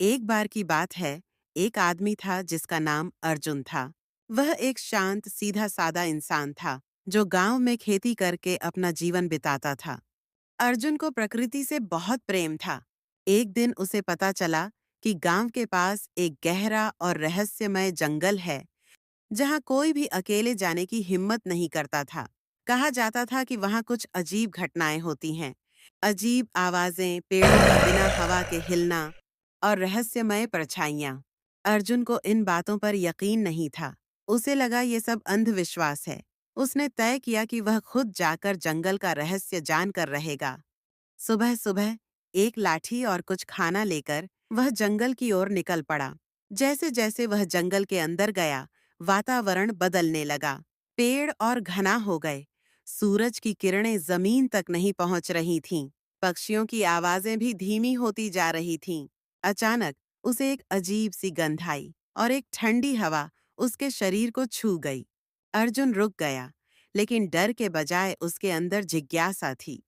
एक बार की बात है, एक आदमी था जिसका नाम अर्जुन था। वह एक शांत, सीधा-सादा इंसान था, जो गांव में खेती करके अपना जीवन बिताता था। अर्जुन को प्रकृति से बहुत प्रेम था। एक दिन उसे पता चला कि गांव के पास एक गहरा और रहस्यमय जंगल है, जहां कोई भी अकेले जाने की हिम्मत नहीं करता था। कहा जाता था कि वहां कुछ अजीब घटनाएं होती हैं, अजीब आवाजें, पेड़ों का बिना हवा के हिलना और रहस्यमय परछाइयां। अर्जुन को इन बातों पर यकीन नहीं था। उसे लगा ये सब अंधविश्वास है। उसने तय किया कि वह खुद जाकर जंगल का रहस्य जानकर रहेगा। सुबह सुबह एक लाठी और कुछ खाना लेकर वह जंगल की ओर निकल पड़ा। जैसे जैसे वह जंगल के अंदर गया, वातावरण बदलने लगा। पेड़ और घना हो गए। सूरज की किरणें जमीन तक नहीं पहुंच रही थीं। पक्षियों की आवाजें भी धीमी होती जा रही थीं। अचानक उसे एक अजीब सी गंध आई और एक ठंडी हवा उसके शरीर को छू गई। अर्जुन रुक गया, लेकिन डर के बजाय उसके अंदर जिज्ञासा थी।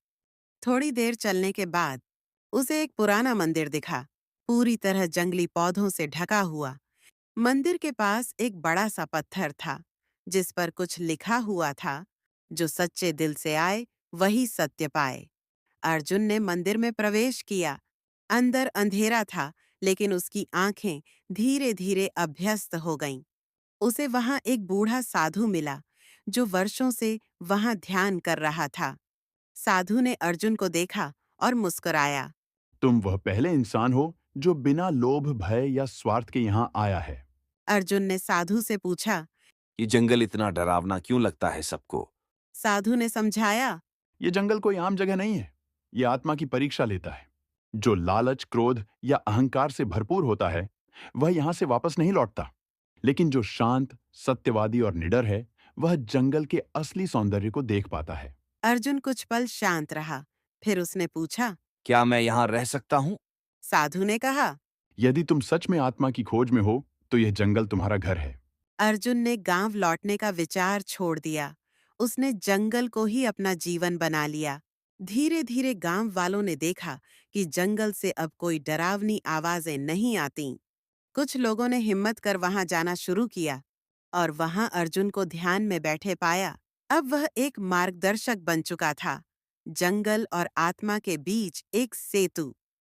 थोड़ी देर चलने के बाद उसे एक पुराना मंदिर दिखा, पूरी तरह जंगली पौधों से ढका हुआ। मंदिर के पास एक बड़ा सा पत्थर था, जिस पर कुछ लिखा हुआ था, जो सच्चे दिल से आए वही सत्य पाए। अर्जुन ने मंदिर में प्रवेश किया। अंदर अंधेरा था, लेकिन उसकी आंखें धीरे धीरे अभ्यस्त हो गईं। उसे वहां एक बूढ़ा साधु मिला, जो वर्षों से वहां ध्यान कर रहा था। साधु ने अर्जुन को देखा और मुस्कुराया। तुम वह पहले इंसान हो जो बिना लोभ, भय या स्वार्थ के यहाँ आया है। अर्जुन ने साधु से पूछा। ये जंगल इतना डरावना क्यों लगता है सबको? साधु ने समझाया। ये जंगल कोई आम जगह नहीं है। ये आत्मा की परीक्षा लेता है। जो लालच, क्रोध या अहंकार से भरपूर होता है, वह यहाँ से वापस नहीं लौटता। लेकिन जो शांत, सत्यवादी और निडर है, वह जंगल के असली सौंदर्य को देख पाता है। अर्जुन कुछ पल शांत रहा। फिर उसने पूछा। क्या मैं यहाँ रह सकता हूँ? साधु ने कहा। यदि तुम सच में आत्मा की खोज में हो, तो यह जंगल तुम्हारा घर है। अर्जुन ने गांव लौटने का विचार छोड़ दिया। उसने जंगल को ही अपना जीवन बना लिया। धीरे धीरे गांव वालों ने देखा कि जंगल से अब कोई डरावनी आवाजें नहीं आतीं। कुछ लोगों ने हिम्मत कर वहां जाना शुरू किया और वहां अर्जुन को ध्यान में बैठे पाया। अब वह एक मार्गदर्शक बन चुका था। जंगल और आत्मा के बीच एक सेतु।